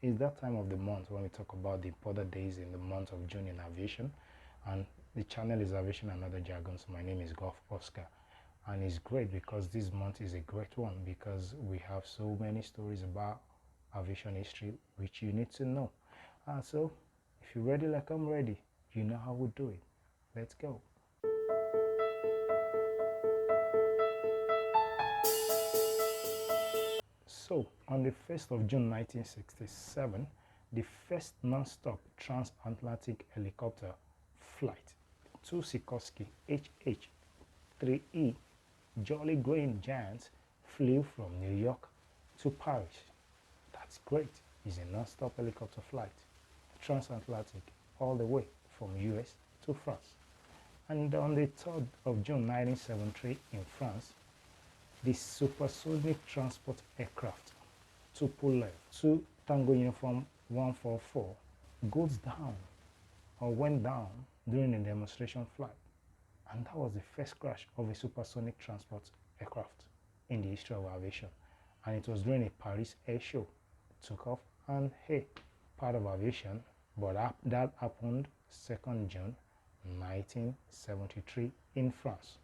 It's that time of the month when we talk about the important days in the month of June in aviation, and the channel is Aviation and Other Jargons. My name is Golf Oscar, and it's great because this month is a great one because we have so many stories about aviation history which you need to know. So if you're ready like I'm ready, you know how we do it. Let's go. So, on the 1st of June 1967, the first non-stop transatlantic helicopter flight, two Sikorsky HH-3E Jolly Green Giants, flew from New York to Paris. That's great. It's a non-stop helicopter flight, transatlantic, all the way from US to France. And on the 3rd of June 1973 in France, the supersonic transport aircraft Tupolev 2 Tango Uniform 144 goes down or went down during a demonstration flight, and that was the first crash of a supersonic transport aircraft in the history of aviation, and it was during a Paris air show. Took off, and hey, part of aviation, but that happened 2nd June 1973 in France.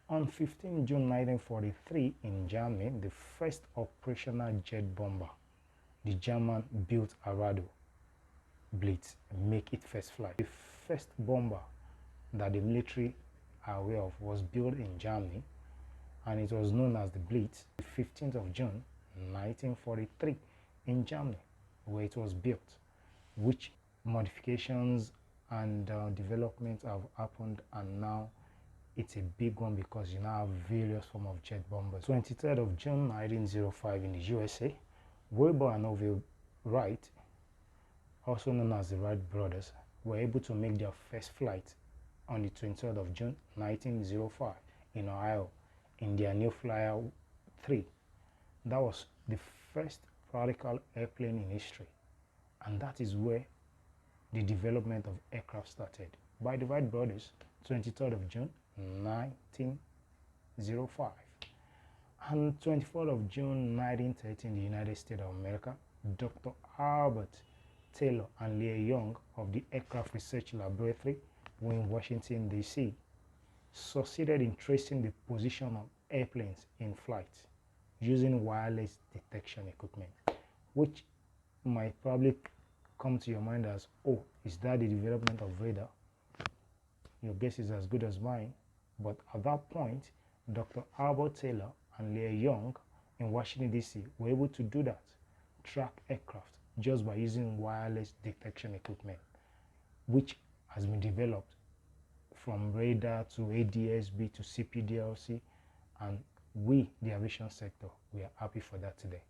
On 15 June 1943 in Germany, the first operational jet bomber, the German-built Arado Blitz, make its first flight. The first bomber that the military are aware of was built in Germany, and it was known as the Blitz. The 15th of June 1943 in Germany, where it was built, which modifications and developments have happened, and now it's a big one because you now have various forms of jet bombers. 23rd of June 1905 in the USA, Wilbur and Orville Wright, also known as the Wright brothers, were able to make their first flight on the 23rd of June 1905 in Ohio in their New Flyer 3. That was the first practical airplane in history, and that is where the development of aircraft started by the Wright brothers. 23rd of June 1905. And 24th of June 1930 in the United States of America, Dr. Albert Taylor and Leah Young of the Aircraft Research Laboratory in Washington, D.C. succeeded in tracing the position of airplanes in flight using wireless detection equipment, which might probably come to your mind as, oh, is that the development of radar? Your guess is as good as mine, but at that point, Dr. Albert Taylor and Leah Young in Washington, D.C. were able to do that, track aircraft just by using wireless detection equipment, which has been developed from radar to ADS-B to CPDLC, and we, the aviation sector, we are happy for that today.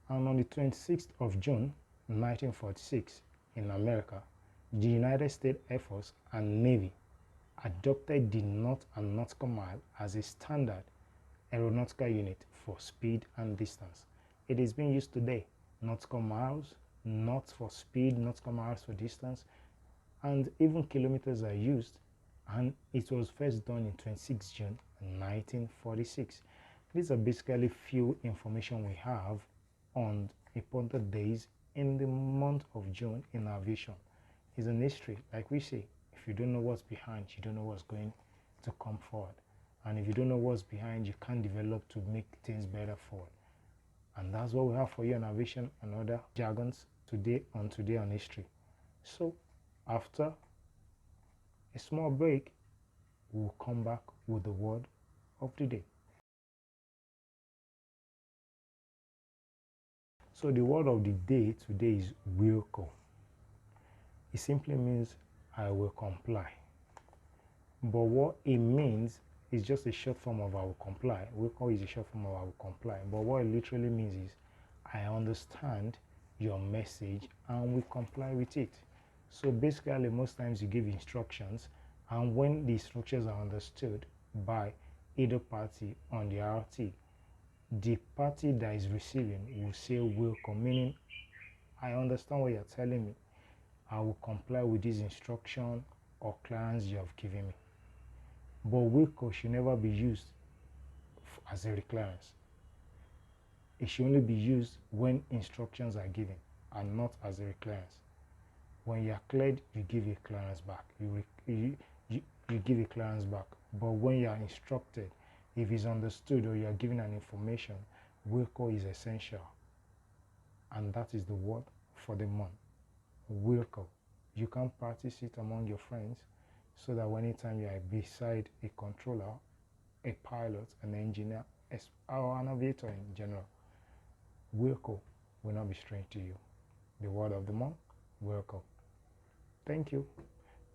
And on the 26th of June 1946 in America, the United States Air Force and Navy adopted the knot and nautical mile as a standard aeronautical unit for speed and distance. It is being used today. Nautical miles, knots for speed, nautical miles for distance, and even kilometers are used, and it was first done in 26 June 1946. These are basically few information we have on important days in the month of June in aviation. It's an history, like we say. If you don't know what's behind, you don't know what's going to come forward. And if you don't know what's behind, you can't develop to make things better forward. And that's what we have for you on aviation and other jargons today on history. So after a small break, we'll come back with the word of the day. So the word of the day today is wilco. It simply means I will comply. But what it means is just a short form of I will comply. Wilco is a short form of I will comply. But what it literally means is I understand your message and we comply with it. So basically, most times you give instructions, and when the instructions are understood by either party on the RT, the party that is receiving will say wilco, meaning I understand what you're telling me. I will comply with this instruction or clearance you have given me. But wilco should never be used as a reclearance. It should only be used when instructions are given and not as a reclearance. When you are cleared, you give a clearance back. You give a clearance back. But when you are instructed, if it's understood or you are given an information, will call is essential. And that is the word for the month. Will call. You can practice it among your friends so that anytime you are beside a controller, a pilot, an engineer, or an aviator in general, will call will not be strange to you. The word of the month, will call. Thank you.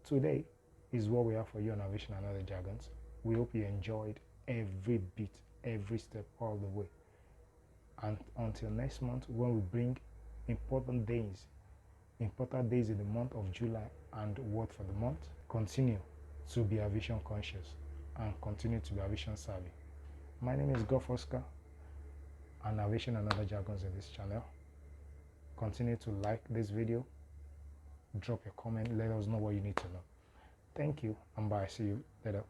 Today is what we have for you on Aviation and Other Jargons. We hope you enjoyed every bit, every step all the way. And until next month, when we bring important days in the month of July and word for the month, continue to be aviation conscious and continue to be aviation savvy. My name is Goff Oscar, and Aviation and Other Jargons in this channel. Continue to like this video, drop your comment, let us know what you need to know. Thank you, and bye. See you later.